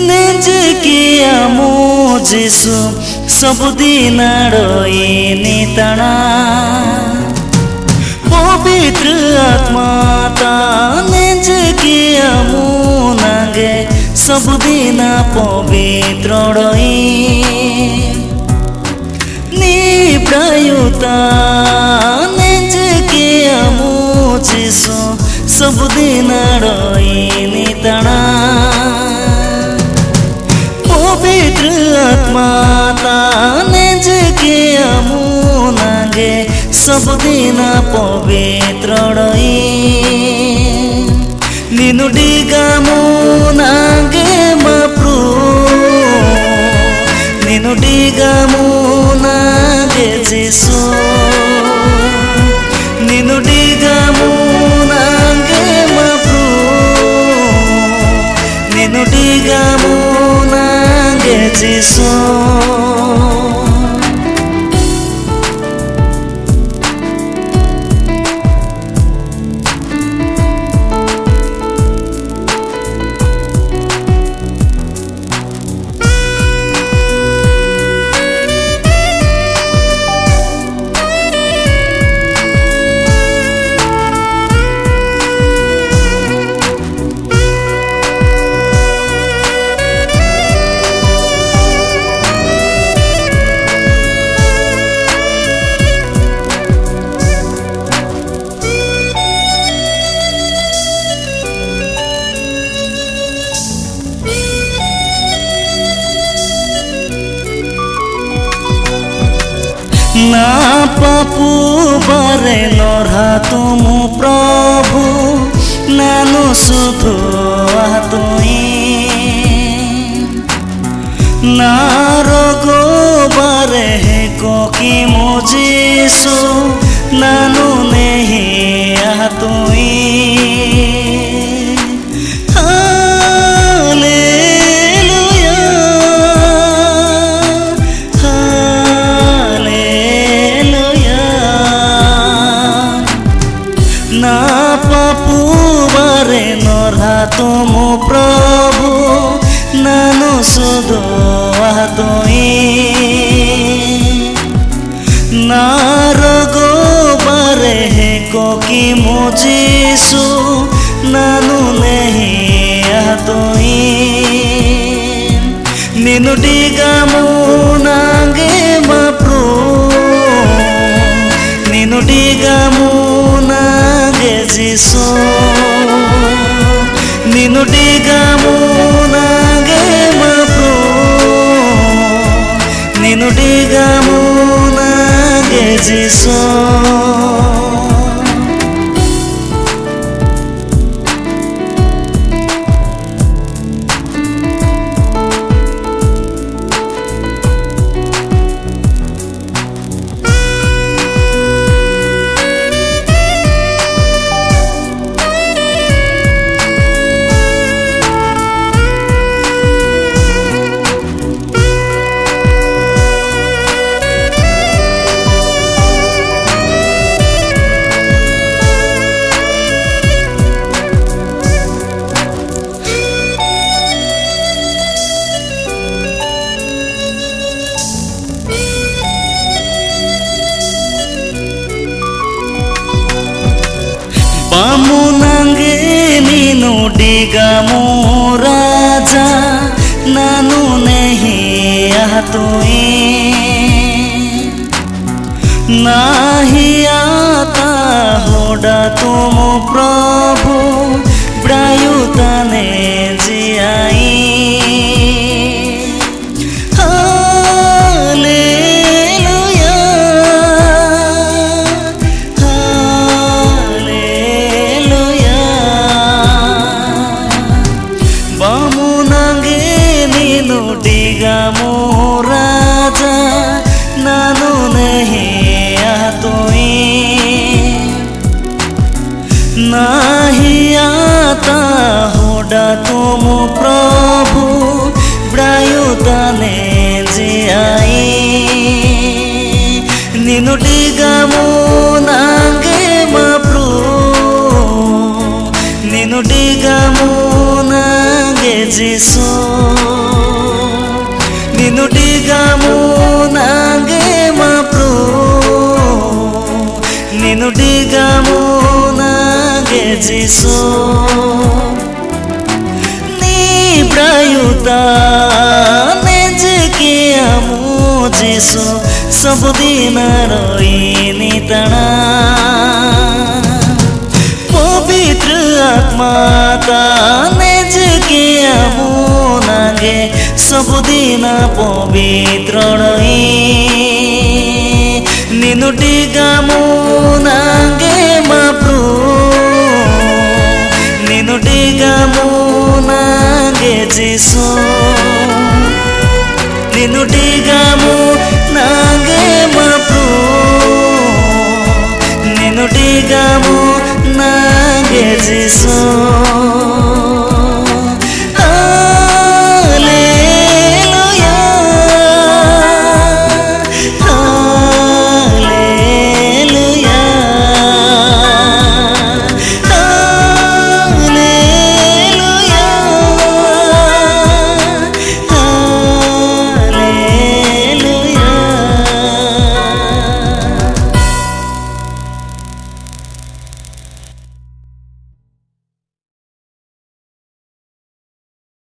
नेजिकिया मो जिसु सबुदिन रोइनी तणा पवित्र आत्मा ता नेजिकिया मो नागे सबुदिन पवित्र रोइ निप्रायुता नेजिकिया मो जिसु सबुदिन रोइनी तणा पवित्र आत्मा ता नेजिकिया मो नागे सबुदिन पवित्र रोइ निनु डिगा मो नागे माप्रु निनु डिगा मो नागे जिसु निनु डिगा मो नागे माप्रु निनु डिगा मो नागे जिसु ना पापु बारे नोरा तुम प्रभु नानु सुधु तुई ना रोगो बारे को कि मुझिसु नानु नहीं तुई ना पापु बारे नोरा तुम प्रभु नानु सुधु तुई ना रोगो बारे को कि मुझिसु नानु नहीं तुई निनु डिगा मो नागे माप्रु निनु डिगा मो नागे जिसु निनु डिगा मो नागे माप्रु निनु डिगा मो नागे जिसु बामु नांगे नीनु डिगा मो राजा नानु नहीं तुई नाही आता होडा तुम प्रभु ब्रायुता ने जियाई डिगा मो राजा नानु नहीं तुई नाही आता होडा तुम प्रभु ब्रायुता ने जियाई निनु डिगा मो नागे माप्रु निनु डिगा मो नागे nange Jisu ninudigamu nange mapro ninudigamu nange Jisu ni prayuta nejke amu Jisu सबुदिन रोइनी तणा पवित्र आत्मा नेजके आमु नागे सबुदिन पवित्र रोइ निनुडिगामु नागे माप्रु निनुडिगामु नागे जिसु निनुडि